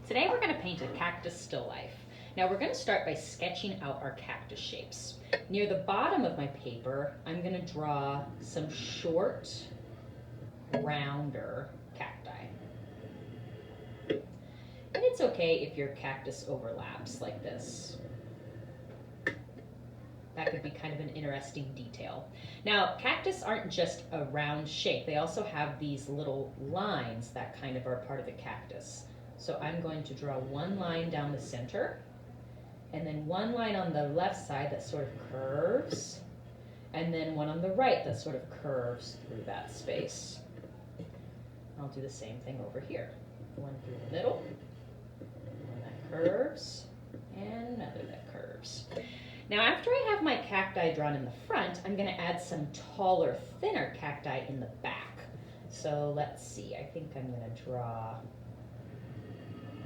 Today we're going to paint a cactus still life. Now we're going to start by sketching out our cactus shapes. Near the bottom of my paper, I'm going to draw some short, rounder cacti. And it's okay if your cactus overlaps like this. That could be kind of an interesting detail. Now, cactus aren't just a round shape. They also have these little lines that kind of are part of the cactus. So I'm going to draw one line down the center, and then one line on the left side that sort of curves, and then one on the right that sort of curves through that space. I'll do the same thing over here. One through the middle, one that curves, and another that curves. Now after I have my cacti drawn in the front, I'm going to add some taller, thinner cacti in the back. So let's see, I think I'm going to draw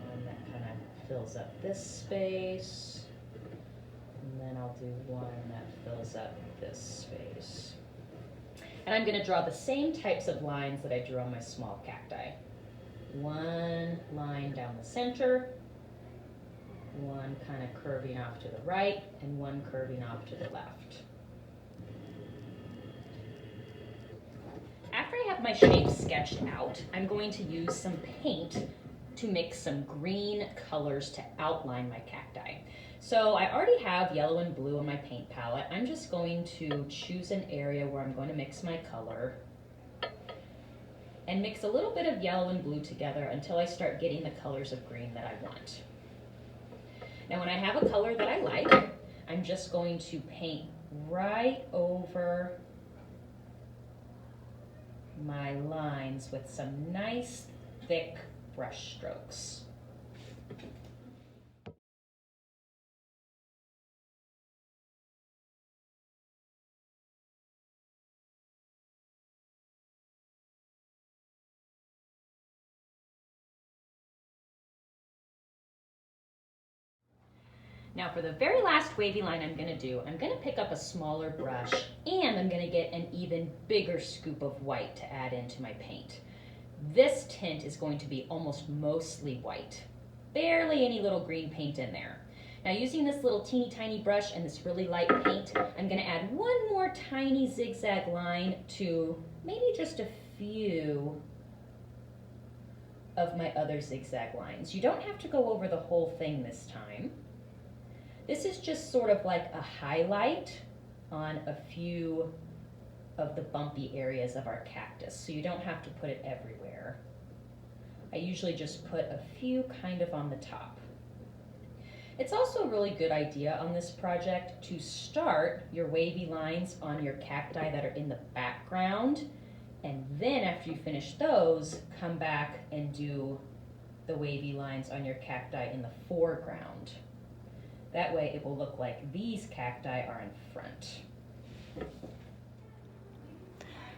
one that kind of fills up this space, and then I'll do one that fills up this space. And I'm going to draw the same types of lines that I drew on my small cacti. One line down the center, one kind of curving off to the right, and one curving off to the left. After I have my shapes sketched out, I'm going to use some paint to mix some green colors to outline my cacti. So I already have yellow and blue on my paint palette. I'm just going to choose an area where I'm going to mix my color and mix a little bit of yellow and blue together until I start getting the colors of green that I want. Now when I have a color that I like, I'm just going to paint right over my lines with some nice thick brush strokes. Now for the very last wavy line I'm going to pick up a smaller brush, and I'm going to get an even bigger scoop of white to add into my paint. This tint is going to be almost mostly white. Barely any little green paint in there. Now using this little teeny tiny brush and this really light paint, I'm going to add one more tiny zigzag line to maybe just a few of my other zigzag lines. You don't have to go over the whole thing this time. This is just sort of like a highlight on a few of the bumpy areas of our cactus, so you don't have to put it everywhere. I usually just put a few kind of on the top. It's also a really good idea on this project to start your wavy lines on your cacti that are in the background, and then after you finish those, come back and do the wavy lines on your cacti in the foreground. That way it will look like these cacti are in front.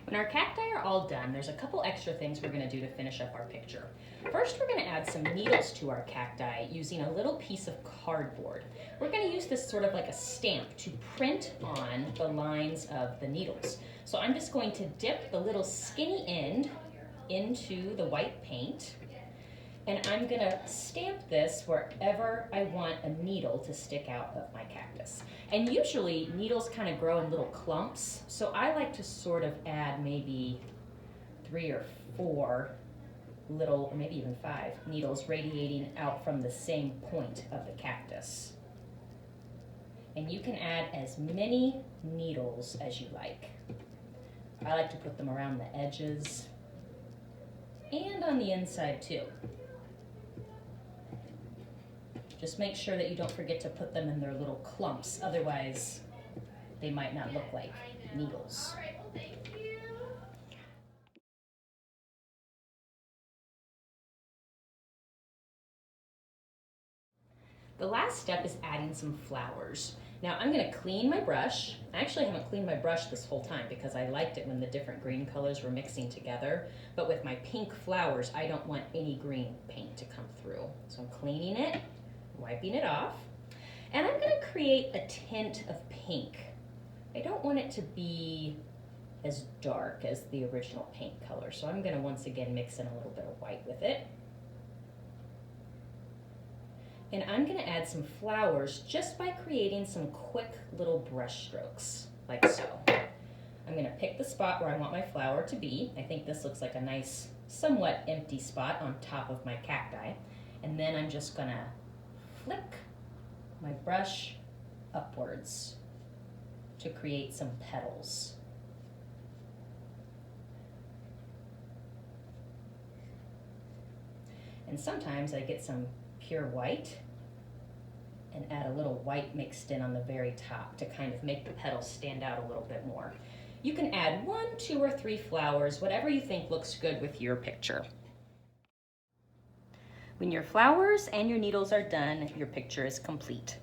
When our cacti are all done, there's a couple extra things we're going to do to finish up our picture. First, we're going to add some needles to our cacti using a little piece of cardboard. We're going to use this sort of like a stamp to print on the lines of the needles. So I'm just going to dip the little skinny end into the white paint, and I'm going to stamp this wherever I want a needle to stick out of my cactus. And usually needles kind of grow in little clumps, so I like to sort of add maybe 3 or 4 little, or maybe even 5 needles radiating out from the same point of the cactus. And you can add as many needles as you like. I like to put them around the edges and on the inside too. Just make sure that you don't forget to put them in their little clumps, otherwise they might not look like needles. The last step is adding some flowers. Now I'm going to clean my brush. I actually haven't cleaned my brush this whole time because I liked it when the different green colors were mixing together. But with my pink flowers, I don't want any green paint to come through. So I'm cleaning it, wiping it off, and I'm going to create a tint of pink. I don't want it to be as dark as the original paint color, so I'm going to once again mix in a little bit of white with it. And I'm gonna add some flowers just by creating some quick little brush strokes, like so. I'm gonna pick the spot where I want my flower to be. I think this looks like a nice, somewhat empty spot on top of my cacti. And then I'm just gonna flick my brush upwards to create some petals. And sometimes I get some pure white and add a little white mixed in on the very top to kind of make the petals stand out a little bit more. You can add 1, 2, or 3 flowers, whatever you think looks good with your picture. When your flowers and your needles are done, your picture is complete.